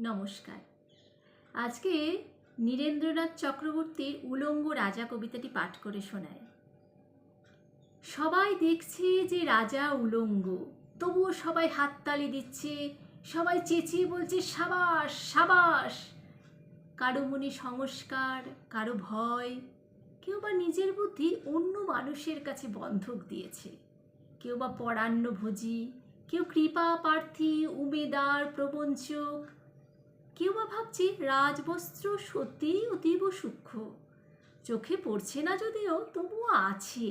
নমস্কার। আজকে নীরেন্দ্রনাথ চক্রবর্তীর উলঙ্গ রাজা কবিতাটি পাঠ করে শোনায়। সবাই দেখছে যে রাজা উলঙ্গ, তবুও সবাই হাততালি দিচ্ছে, সবাই চেঁচিয়ে বলছে সাবাস সাবাস। কারো মনে সংস্কার, কারো ভয়, কেউ বা নিজের বুদ্ধি অন্য মানুষের কাছে বন্ধক দিয়েছে, কেউ বা পরান্নভোজী, কেউ কৃপা প্রার্থী, উমেদার, প্রবঞ্চক, কেউ বা ভাবছে রাজবস্ত্র সত্যিই অতীব সূক্ষ্ম, চোখে পড়ছে না যদিও তবুও আছে,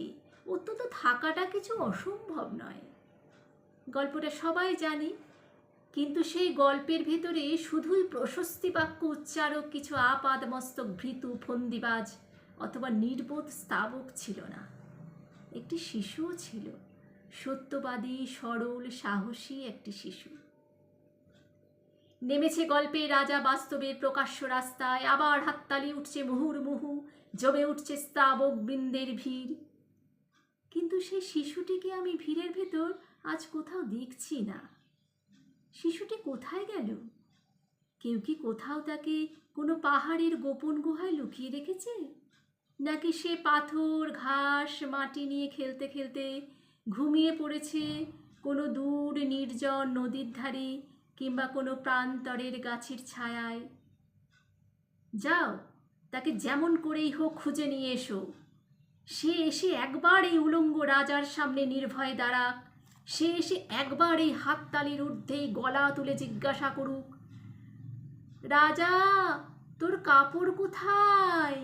অত্যন্ত থাকাটা কিছু অসম্ভব নয়। গল্পটা সবাই জানি, কিন্তু সেই গল্পের ভেতরে শুধুই প্রশস্তি বাক্য উচ্চারক কিছু আপাদমস্তক ভৃতু ফন্দিবাজ অথবা নির্বোধ স্তাবক ছিল না, একটি শিশুও ছিল, সত্যবাদী, সরল, সাহসী একটি শিশু। নেমেছে গল্পে রাজা বাস্তবের প্রকাশ্য রাস্তায়, আবার হাততালি উঠছে মুহুর্মুহু, জমে উঠছে স্তাবক বৃন্দের ভিড়। কিন্তু সেই শিশুটিকে আমি ভিড়ের ভেতর আজ কোথাও দেখছি না। শিশুটি কোথায় গেল? কেউ কি কোথাও তাকে কোনো পাহাড়ের গোপন গুহায় লুকিয়ে রেখেছে? নাকি সে পাথর, ঘাস, মাটি নিয়ে খেলতে খেলতে ঘুমিয়ে পড়েছে কোনো দূর নির্জন নদীর ধারে কিংবা কোনো প্রান্তরের গাছের ছায়ায়? যাও, তাকে যেমন করেই হোক খুঁজে নিয়ে এসো। সে এসে একবার এই উলঙ্গ রাজার সামনে নির্ভয়ে দাঁড়াক, সে এসে একবার এই হাততালির ঊর্ধ্বেই গলা তুলে জিজ্ঞাসা করুক, রাজা তোর কাপড় কোথায়?